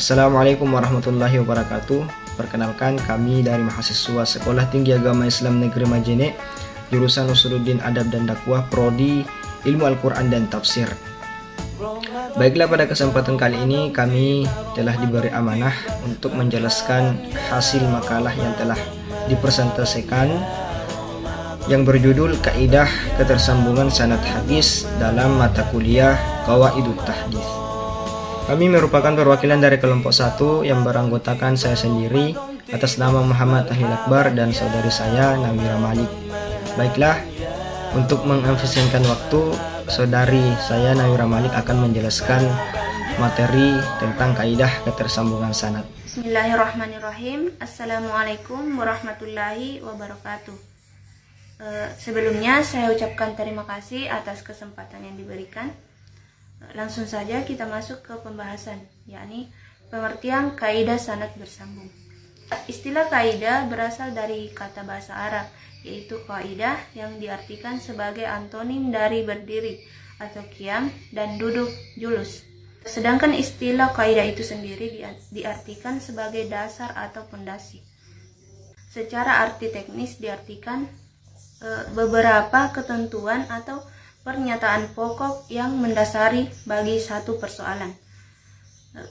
Assalamualaikum warahmatullahi wabarakatuh. Perkenalkan, kami dari mahasiswa Sekolah Tinggi Agama Islam Negeri Majene, jurusan Usuluddin Adab dan Dakwah, Prodi Ilmu Al-Quran dan Tafsir. Baiklah, pada kesempatan kali ini kami telah diberi amanah untuk menjelaskan hasil makalah yang telah dipresentasikan yang berjudul Kaidah Ketersambungan Sanad Hadis dalam mata kuliah Qawaidut Tahdits. Kami merupakan perwakilan dari kelompok 1 yang beranggotakan saya sendiri atas nama Muhammad Tahlil Akbar dan saudari saya Nawira Malik. Baiklah, untuk mengemfasiskan waktu, saudari saya Nawira Malik akan menjelaskan materi tentang kaidah ketersambungan sanad. Bismillahirrahmanirrahim. Assalamualaikum warahmatullahi wabarakatuh. Sebelumnya saya ucapkan terima kasih atas kesempatan yang diberikan. Langsung saja kita masuk ke pembahasan, yakni pengertian kaidah sanad bersambung. Istilah kaidah berasal dari kata bahasa Arab, yaitu kaidah yang diartikan sebagai antonim dari berdiri atau qiyam dan duduk julus. Sedangkan istilah kaidah itu sendiri diartikan sebagai dasar atau pondasi. Secara arti teknis diartikan beberapa ketentuan atau pernyataan pokok yang mendasari bagi satu persoalan.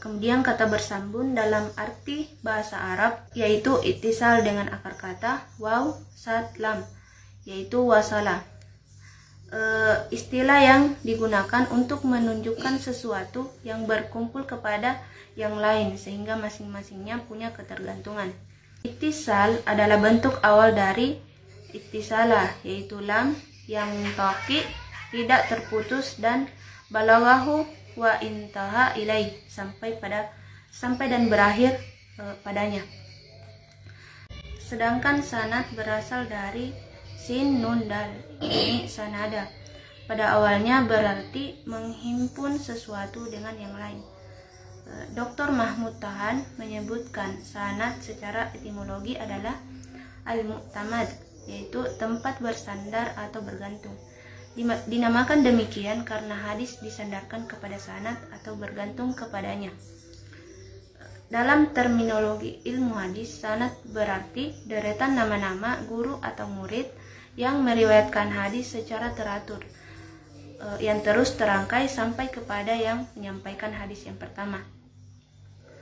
Kemudian kata bersambung dalam arti bahasa Arab yaitu ittisal dengan akar kata waw, sad, lam, yaitu wasala. Istilah yang digunakan untuk menunjukkan sesuatu yang berkumpul kepada yang lain sehingga masing-masingnya punya ketergantungan. Ittisal adalah bentuk awal dari ittisalah, yaitu lam yang toki tidak terputus dan balaghahu wa intaha ilaih sampai dan berakhir padanya. Sedangkan sanad berasal dari sin nun dal, ini sanada. Pada awalnya berarti menghimpun sesuatu dengan yang lain. Dr. Mahmud Tahan menyebutkan sanad secara etimologi adalah al-mu'tamad, yaitu tempat bersandar atau bergantung. Dinamakan demikian karena hadis disandarkan kepada sanad atau bergantung kepadanya. Dalam terminologi ilmu hadis, sanad berarti deretan nama-nama guru atau murid yang meriwayatkan hadis secara teratur, yang terus terangkai sampai kepada yang menyampaikan hadis yang pertama.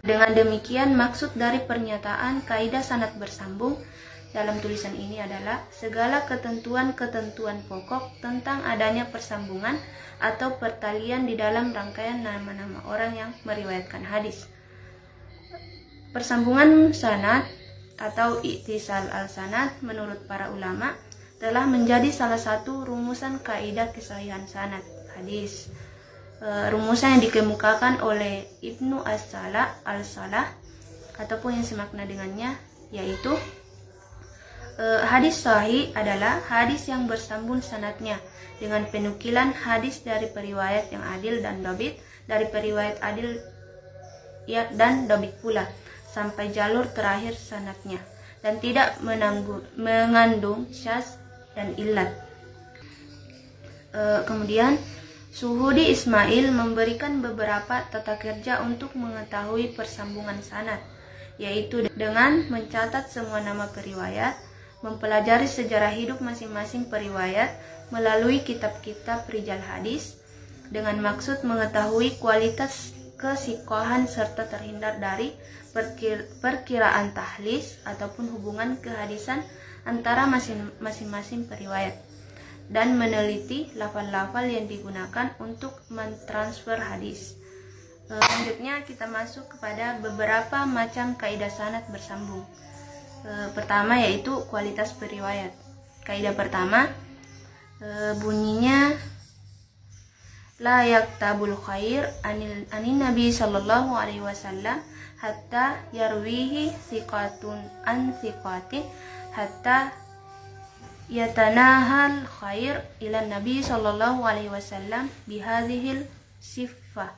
Dengan demikian, maksud dari pernyataan kaidah sanad bersambung dalam tulisan ini adalah segala ketentuan-ketentuan pokok tentang adanya persambungan atau pertalian di dalam rangkaian nama-nama orang yang meriwayatkan hadis. Persambungan sanad atau ittisal al-sanad menurut para ulama telah menjadi salah satu rumusan kaidah kesahihan sanad hadis. Rumusan yang dikemukakan oleh Ibnu As-Salah al-Salah ataupun yang semakna dengannya, yaitu hadis sahih adalah hadis yang bersambung sanadnya dengan penukilan hadis dari periwayat yang adil dan dhabit, dari periwayat adil dan dhabit pula sampai jalur terakhir sanadnya, dan tidak mengandung syadz dan illat. Kemudian Suhudi Ismail memberikan beberapa tata kerja untuk mengetahui persambungan sanad, yaitu dengan mencatat semua nama periwayat, mempelajari sejarah hidup masing-masing periwayat melalui kitab-kitab rijal hadis dengan maksud mengetahui kualitas kesikohan serta terhindar dari perkiraan tahlis ataupun hubungan kehadisan antara masing-masing periwayat, dan meneliti lafal-lafal yang digunakan untuk mentransfer hadis. Selanjutnya kita masuk kepada beberapa macam kaidah sanad bersambung. Pertama yaitu kualitas periwayat. Kaidah pertama bunyinya la yaktabul khair anin nabi sallallahu alaihi wasallam hatta yarwihi thiqatun an thiqatin hatta yatanahal khair ila nabi sallallahu alaihi wasallam bihadhil sifah.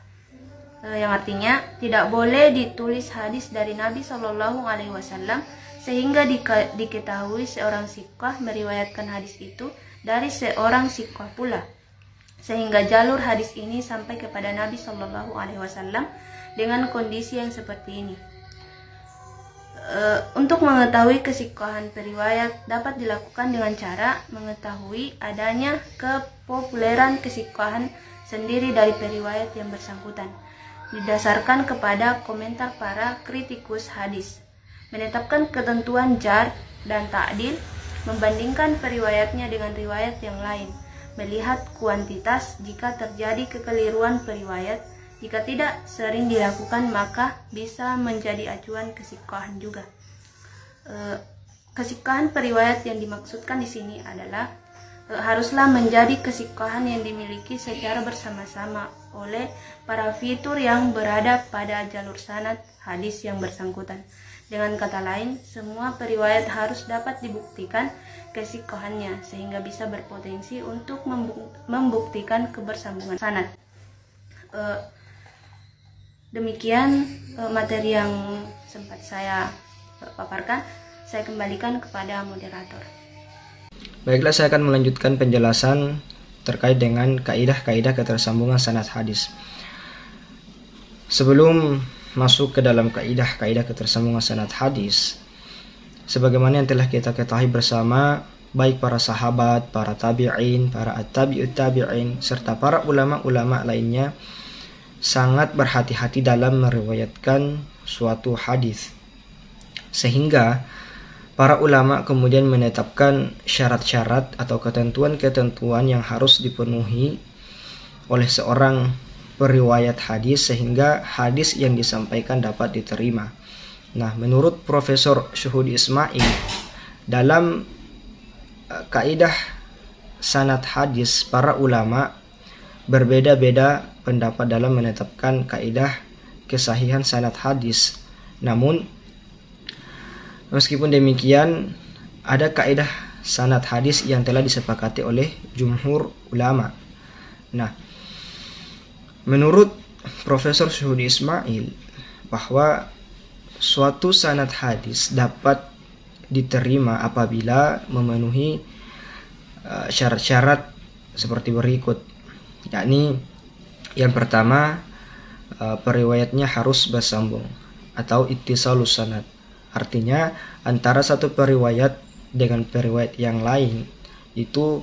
Yang artinya tidak boleh ditulis hadis dari Nabi sallallahu alaihi wasallam sehingga diketahui seorang siqah meriwayatkan hadis itu dari seorang siqah pula, sehingga jalur hadis ini sampai kepada Nabi Shallallahu Alaihi Wasallam dengan kondisi yang seperti ini. Untuk mengetahui kesikohan periwayat dapat dilakukan dengan cara mengetahui adanya kepopuleran kesikohan sendiri dari periwayat yang bersangkutan, didasarkan kepada komentar para kritikus hadis, menetapkan ketentuan jar dan ta'dil, membandingkan periwayatnya dengan riwayat yang lain, melihat kuantitas jika terjadi kekeliruan periwayat. Jika tidak sering dilakukan, maka bisa menjadi acuan kesikohan juga. Kesikohan periwayat yang dimaksudkan di sini adalah haruslah menjadi kesikohan yang dimiliki secara bersama-sama oleh para fitur yang berada pada jalur sanad hadis yang bersangkutan. Dengan kata lain, semua periwayat harus dapat dibuktikan kesikohannya sehingga bisa berpotensi untuk membuktikan kebersambungan sanad. Demikian materi yang sempat saya paparkan. Saya kembalikan kepada moderator. Baiklah, saya akan melanjutkan penjelasan terkait dengan kaidah-kaidah ketersambungan sanad hadis. Sebelum masuk ke dalam kaidah-kaidah ketersambungan sanad hadis, sebagaimana yang telah kita ketahui bersama, baik para sahabat, para tabi'in, para at-tabi'ut tabi'in, serta para ulama-ulama lainnya sangat berhati-hati dalam meriwayatkan suatu hadis, sehingga para ulama kemudian menetapkan syarat-syarat atau ketentuan-ketentuan yang harus dipenuhi oleh seorang periwayat hadis sehingga hadis yang disampaikan dapat diterima. Nah, menurut Profesor Syuhudi Ismail, dalam kaidah sanad hadis, para ulama berbeda-beda pendapat dalam menetapkan kaidah kesahihan sanad hadis. Namun meskipun demikian, ada kaidah sanad hadis yang telah disepakati oleh jumhur ulama. Nah, menurut Profesor Syuhudi Ismail, bahwa suatu sanad hadis dapat diterima apabila memenuhi syarat-syarat seperti berikut, yakni yang pertama, periwayatnya harus bersambung atau ittisalus sanad. Artinya antara satu periwayat dengan periwayat yang lain itu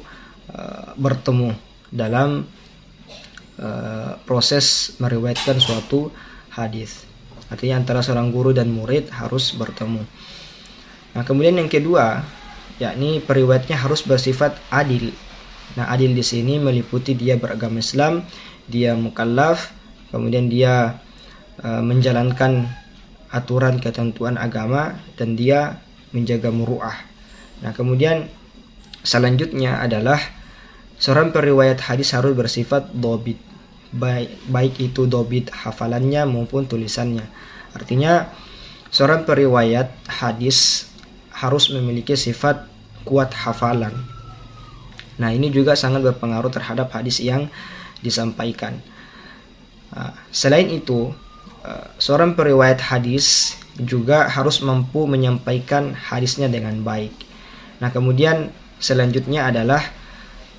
bertemu dalam proses meriwayatkan suatu hadis. Artinya antara seorang guru dan murid harus bertemu. Nah, kemudian yang kedua, yakni periwayatnya harus bersifat adil. Nah, adil di sini meliputi dia beragama Islam, dia mukallaf, kemudian dia menjalankan aturan ketentuan agama, dan dia menjaga muru'ah. Nah, kemudian selanjutnya adalah seorang periwayat hadis harus bersifat dobit, baik itu dobit hafalannya maupun tulisannya. Artinya seorang periwayat hadis harus memiliki sifat kuat hafalan. Nah, ini juga sangat berpengaruh terhadap hadis yang disampaikan. Selain itu, seorang periwayat hadis juga harus mampu menyampaikan hadisnya dengan baik. Nah, kemudian selanjutnya adalah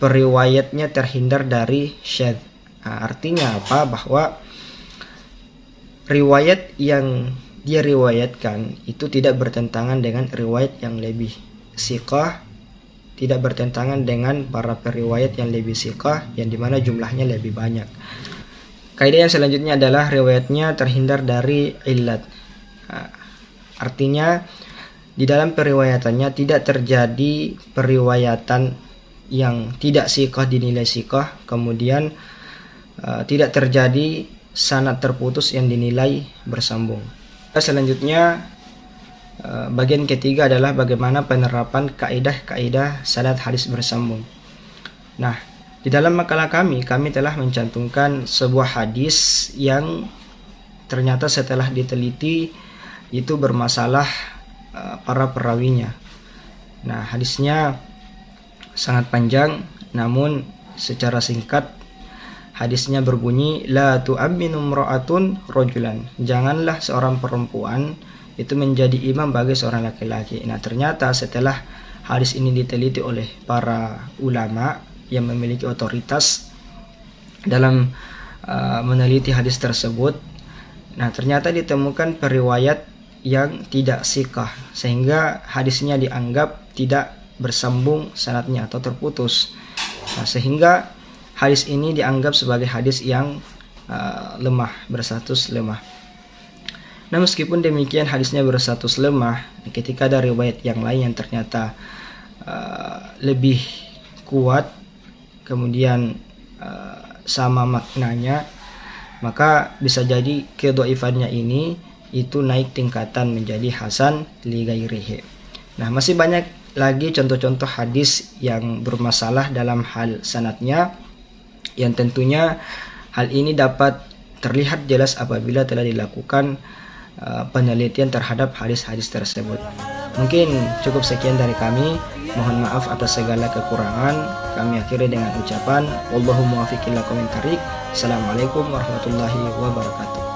periwayatnya terhindar dari syadz. Artinya apa? Bahwa riwayat yang dia riwayatkan itu tidak bertentangan dengan riwayat yang lebih siqah, tidak bertentangan dengan para periwayat yang lebih siqah, yang dimana jumlahnya lebih banyak. Kaidah yang selanjutnya adalah riwayatnya terhindar dari illat. Artinya di dalam periwayatannya tidak terjadi periwayatan yang tidak siqah dinilai siqah, kemudian tidak terjadi sanad terputus yang dinilai bersambung. Selanjutnya bagian ketiga adalah bagaimana penerapan kaidah-kaidah sanad hadis bersambung. Nah, di dalam makalah kami telah mencantumkan sebuah hadis yang ternyata setelah diteliti itu bermasalah para perawinya. Nah, hadisnya sangat panjang, namun secara singkat hadisnya berbunyi, la tu'amminu imra'atun rajulan. Janganlah seorang perempuan itu menjadi imam bagi seorang laki-laki. Nah, ternyata setelah hadis ini diteliti oleh para ulama yang memiliki otoritas dalam meneliti hadis tersebut, Nah, ternyata ditemukan periwayat yang tidak siqah, sehingga hadisnya dianggap tidak bersambung sanadnya atau terputus. Nah, sehingga hadis ini dianggap sebagai hadis yang lemah, berstatus lemah. Nah, meskipun demikian hadisnya berstatus lemah, ketika ada riwayat yang lain yang ternyata lebih kuat, kemudian sama maknanya, maka bisa jadi kedhaifannya ini itu naik tingkatan menjadi hasan li ghairihi. Nah, masih banyak lagi contoh-contoh hadis yang bermasalah dalam hal sanadnya, yang tentunya hal ini dapat terlihat jelas apabila telah dilakukan penelitian terhadap hadis-hadis tersebut. Mungkin cukup sekian dari kami. Mohon maaf atas segala kekurangan. Kami akhiri dengan ucapan wallahu muwaffiq ila aqwamit thoriq. Assalamualaikum warahmatullahi wabarakatuh.